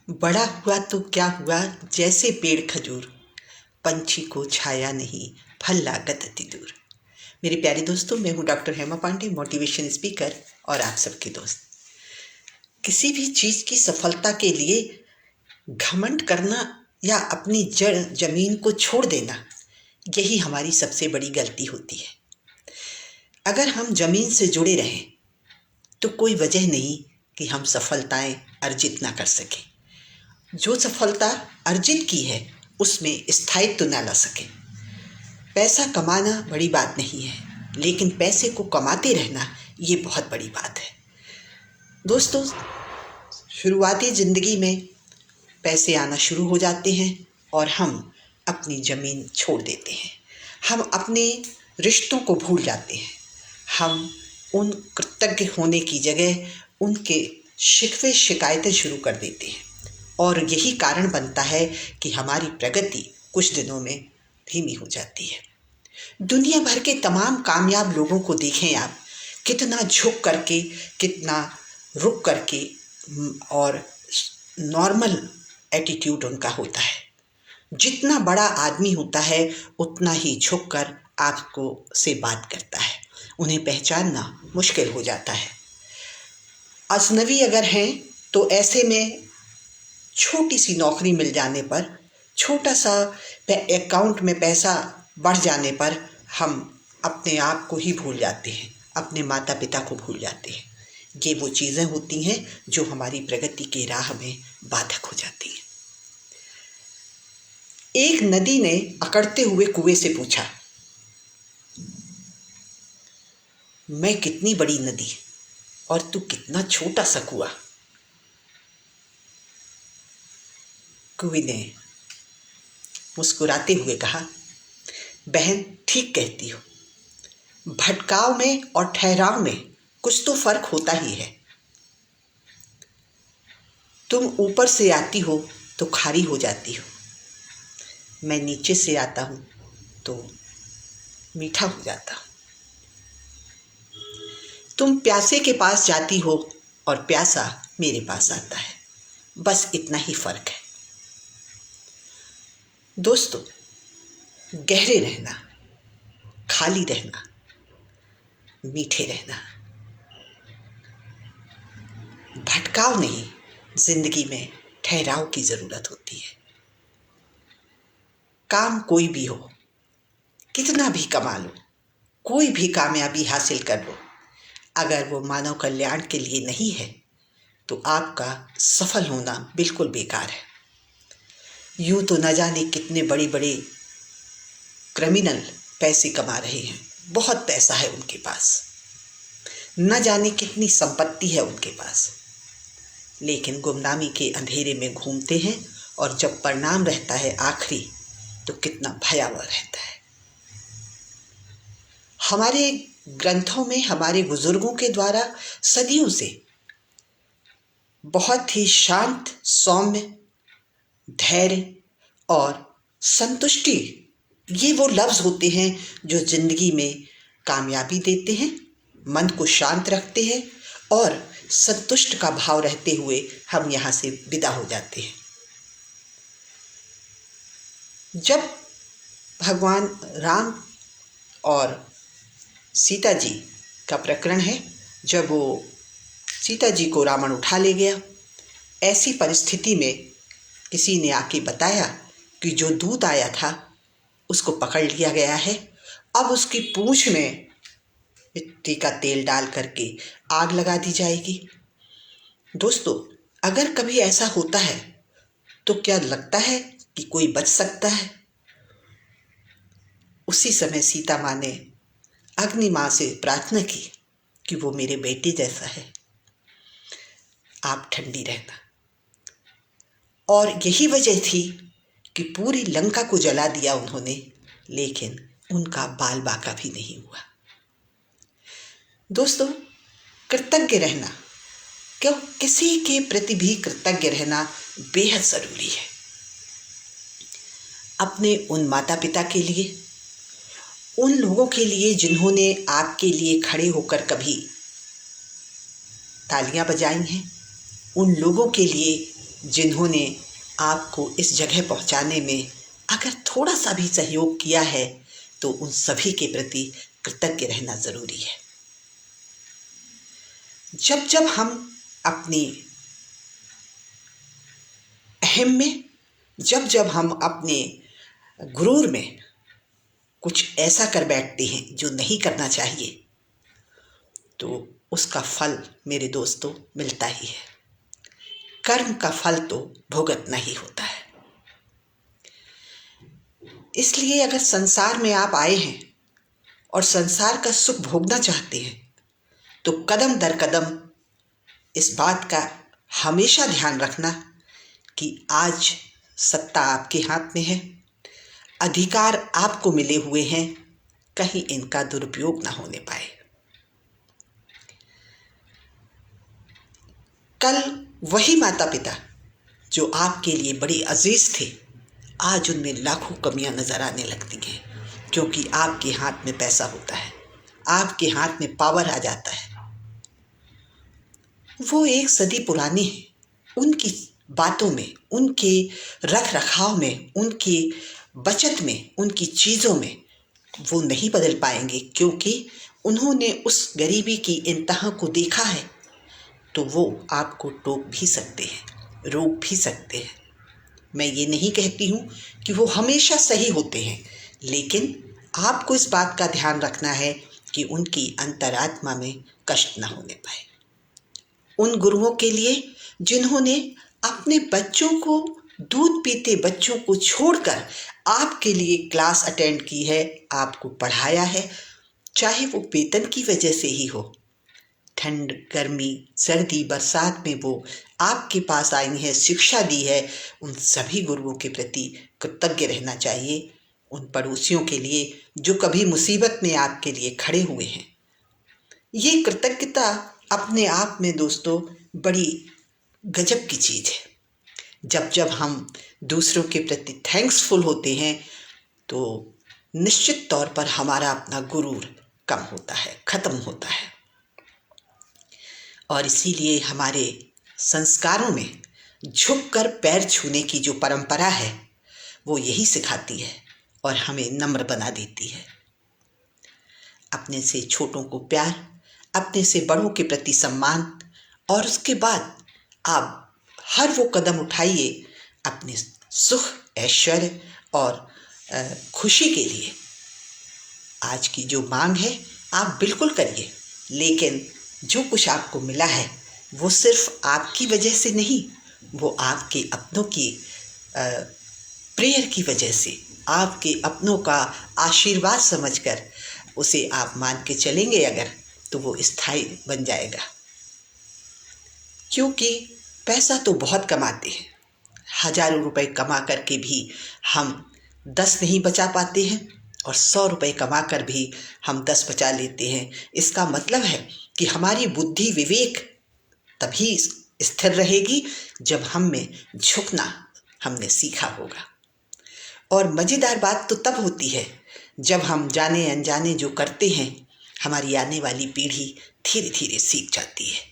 बड़ा हुआ तो क्या हुआ जैसे पेड़ खजूर, पंछी को छाया नहीं फल लागत अति दूर। मेरे प्यारे दोस्तों, मैं हूँ doctor Hema Pandey, motivation speaker और आप सबकी दोस्त। किसी भी चीज़ की सफलता के लिए घमंड करना या अपनी जड़ जमीन को छोड़ देना, यही हमारी सबसे बड़ी गलती होती है। अगर हम जमीन से जुड़े रहें तो कोई वजह नहीं कि हम सफलताएं अर्जित ना कर सकें। जो सफलता अर्जित की है उसमें स्थायित्व ना ला सके। पैसा कमाना बड़ी बात नहीं है, लेकिन पैसे को कमाते रहना ये बहुत बड़ी बात है। दोस्तों, शुरुआती ज़िंदगी में पैसे आना शुरू हो जाते हैं और हम अपनी ज़मीन छोड़ देते हैं। हम अपने रिश्तों को भूल जाते हैं। हम उन कृतज्ञ होने की जगह उनके शिकवे शिकायतें शुरू कर देते हैं और यही कारण बनता है कि हमारी प्रगति कुछ दिनों में धीमी हो जाती है। दुनिया भर के तमाम कामयाब लोगों को देखें आप, कितना झुक करके, कितना रुक करके और नॉर्मल एटीट्यूड उनका होता है। जितना बड़ा आदमी होता है उतना ही झुक कर आपको से बात करता है। उन्हें पहचानना मुश्किल हो जाता है। अजनबी अगर हैं तो ऐसे में छोटी सी नौकरी मिल जाने पर, छोटा सा अकाउंट में पैसा बढ़ जाने पर हम अपने आप को ही भूल जाते हैं, अपने माता पिता को भूल जाते हैं। ये वो चीज़ें होती हैं जो हमारी प्रगति के राह में बाधक हो जाती हैं। एक नदी ने अकड़ते हुए कुएं से पूछा, मैं कितनी बड़ी नदी और तू कितना छोटा सा कुआं। कुएं ने मुस्कुराते हुए कहा, बहन ठीक कहती हो, भटकाव में और ठहराव में कुछ तो फर्क होता ही है। तुम ऊपर से आती हो तो खारी हो जाती हो, मैं नीचे से आता हूँ तो मीठा हो जाता हूँ। तुम प्यासे के पास जाती हो और प्यासा मेरे पास आता है, बस इतना ही फर्क है। दोस्तों, गहरे रहना, खाली रहना, मीठे रहना, भटकाव नहीं, जिंदगी में ठहराव की जरूरत होती है। काम कोई भी हो, कितना भी कमा लो, कोई भी कामयाबी हासिल कर लो, अगर वो मानव कल्याण के लिए नहीं है तो आपका सफल होना बिल्कुल बेकार है। यूं तो न जाने कितने बड़े बड़े क्रिमिनल पैसे कमा रहे हैं, बहुत पैसा है उनके पास, न जाने कितनी संपत्ति है उनके पास, लेकिन गुमनामी के अंधेरे में घूमते हैं और जब परिणाम रहता है आखिरी तो कितना भयावह रहता है। हमारे ग्रंथों में हमारे बुजुर्गों के द्वारा सदियों से बहुत ही शांत, सौम्य, धैर्य और संतुष्टि, ये वो लफ्ज़ होते हैं जो जिंदगी में कामयाबी देते हैं, मन को शांत रखते हैं और संतुष्ट का भाव रहते हुए हम यहाँ से विदा हो जाते हैं। जब भगवान राम और सीता जी का प्रकरण है, जब वो सीता जी को रावण उठा ले गया, ऐसी परिस्थिति में किसी ने आके बताया कि जो दूत आया था उसको पकड़ लिया गया है, अब उसकी पूंछ में मिट्टी का तेल डाल करके आग लगा दी जाएगी। दोस्तों, अगर कभी ऐसा होता है तो क्या लगता है कि कोई बच सकता है? उसी समय सीता माँ ने अग्नि माँ से प्रार्थना की कि वो मेरे बेटे जैसा है, आप ठंडी रहना। और यही वजह थी कि पूरी लंका को जला दिया उन्होंने, लेकिन उनका बाल बाका भी नहीं हुआ। दोस्तों, कृतज्ञ रहना, क्यों किसी के प्रति भी कृतज्ञ रहना बेहद ज़रूरी है। अपने उन माता पिता के लिए, उन लोगों के लिए जिन्होंने आपके लिए खड़े होकर कभी तालियां बजाई हैं, उन लोगों के लिए जिन्होंने आपको इस जगह पहुंचाने में अगर थोड़ा सा भी सहयोग किया है तो उन सभी के प्रति कृतज्ञ रहना ज़रूरी है। जब जब हम अपनी अहम में, जब जब हम अपने गुरूर में कुछ ऐसा कर बैठते हैं जो नहीं करना चाहिए, तो उसका फल मेरे दोस्तों मिलता ही है। कर्म का फल तो भुगतना ही होता है। इसलिए अगर संसार में आप आए हैं और संसार का सुख भोगना चाहते हैं तो कदम दर कदम इस बात का हमेशा ध्यान रखना कि आज सत्ता आपके हाथ में है, अधिकार आपको मिले हुए हैं, कहीं इनका दुरुपयोग ना होने पाए। कल वही माता पिता जो आपके लिए बड़े अजीज थे, आज उनमें लाखों कमियां नजर आने लगती हैं, क्योंकि आपके हाथ में पैसा होता है, आपके हाथ में पावर आ जाता है। वो एक सदी पुरानी है, उनकी बातों में, उनके रख रखाव में, उनकी बचत में, उनकी चीज़ों में वो नहीं बदल पाएंगे, क्योंकि उन्होंने उस गरीबी की इंतहा को देखा है। तो वो आपको टोक भी सकते हैं, रोक भी सकते हैं। मैं ये नहीं कहती हूँ कि वो हमेशा सही होते हैं, लेकिन आपको इस बात का ध्यान रखना है कि उनकी अंतरात्मा में कष्ट ना होने पाए। उन गुरुओं के लिए जिन्होंने अपने बच्चों को, दूध पीते बच्चों को छोड़कर आपके लिए क्लास अटेंड की है, आपको पढ़ाया है, चाहे वो वेतन की वजह से ही हो। ठंड, गर्मी, सर्दी, बरसात में वो आपके पास आई हैं, शिक्षा दी है। उन सभी गुरुओं के प्रति कृतज्ञ रहना चाहिए। उन पड़ोसियों के लिए जो कभी मुसीबत में आपके लिए खड़े हुए हैं। ये कृतज्ञता अपने आप में दोस्तों बड़ी गजब की चीज़ है। जब जब हम दूसरों के प्रति थैंक्सफुल होते हैं तो निश्चित तौर पर हमारा अपना गुरूर कम होता है, ख़त्म होता है। और इसीलिए हमारे संस्कारों में झुककर पैर छूने की जो परंपरा है वो यही सिखाती है और हमें नम्र बना देती है। अपने से छोटों को प्यार, अपने से बड़ों के प्रति सम्मान, और उसके बाद आप हर वो कदम उठाइए अपने सुख, ऐश्वर्य और खुशी के लिए। आज की जो मांग है आप बिल्कुल करिए, लेकिन जो कुछ आपको मिला है वो सिर्फ आपकी वजह से नहीं, वो आपके अपनों की प्रेयर की वजह से, आपके अपनों का आशीर्वाद समझकर उसे आप मान के चलेंगे अगर, तो वो स्थायी बन जाएगा। क्योंकि पैसा तो बहुत कमाते हैं, हजारों रुपए कमा करके भी हम 10 नहीं बचा पाते हैं, और 100 रुपए कमा कर भी हम 10 बचा लेते हैं। इसका मतलब है कि हमारी बुद्धि, विवेक तभी स्थिर रहेगी जब हम में झुकना हमने सीखा होगा। और मज़ेदार बात तो तब होती है जब हम जाने अनजाने जो करते हैं, हमारी आने वाली पीढ़ी धीरे धीरे सीख जाती है।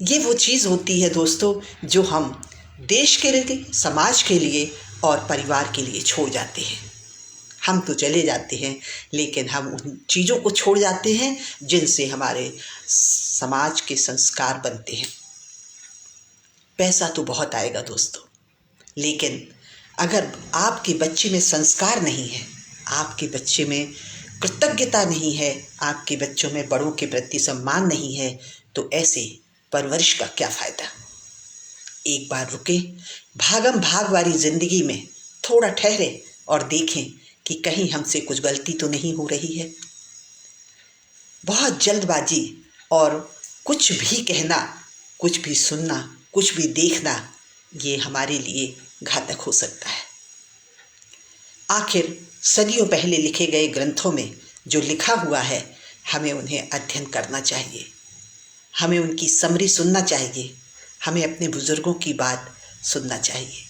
ये वो चीज़ होती है दोस्तों जो हम देश के लिए, समाज के लिए और परिवार के लिए छोड़ जाते हैं। हम तो चले जाते हैं, लेकिन हम उन चीज़ों को छोड़ जाते हैं जिनसे हमारे समाज के संस्कार बनते हैं। पैसा तो बहुत आएगा दोस्तों, लेकिन अगर आपके बच्चे में संस्कार नहीं है, आपके बच्चे में कृतज्ञता नहीं है, आपके बच्चों में बड़ों के प्रति सम्मान नहीं है, तो ऐसे परवरिश का क्या फ़ायदा। एक बार रुके, भागम भाग वाली ज़िंदगी में थोड़ा ठहरे और देखें कि कहीं हमसे कुछ गलती तो नहीं हो रही है। बहुत जल्दबाजी और कुछ भी कहना, कुछ भी सुनना, कुछ भी देखना, ये हमारे लिए घातक हो सकता है। आखिर सदियों पहले लिखे गए ग्रंथों में जो लिखा हुआ है, हमें उन्हें अध्ययन करना चाहिए, हमें उनकी समरी सुनना चाहिए, हमें अपने बुजुर्गों की बात सुनना चाहिए,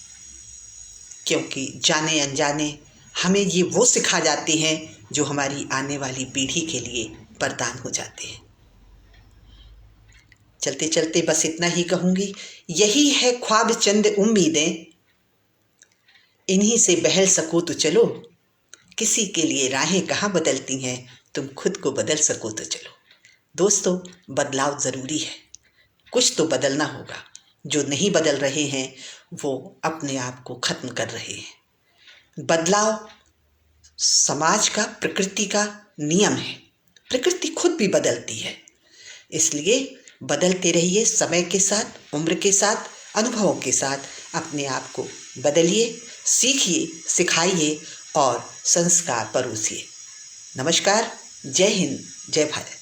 क्योंकि जाने अनजाने हमें ये वो सिखा जाते हैं जो हमारी आने वाली पीढ़ी के लिए वरदान हो जाते हैं। चलते चलते बस इतना ही कहूँगी, यही है ख्वाब चंद उम्मीदें, इन्हीं से बहल सको तो चलो। किसी के लिए राहें कहाँ बदलती हैं, तुम खुद को बदल सको तो चलो। दोस्तों, बदलाव ज़रूरी है, कुछ तो बदलना होगा। जो नहीं बदल रहे हैं वो अपने आप को ख़त्म कर रहे हैं। बदलाव समाज का, प्रकृति का नियम है। प्रकृति खुद भी बदलती है, इसलिए बदलते रहिए समय के साथ, उम्र के साथ, अनुभवों के साथ। अपने आप को बदलिए, सीखिए, सिखाइए और संस्कार परोसिए। नमस्कार, जय हिंद, जय भारत।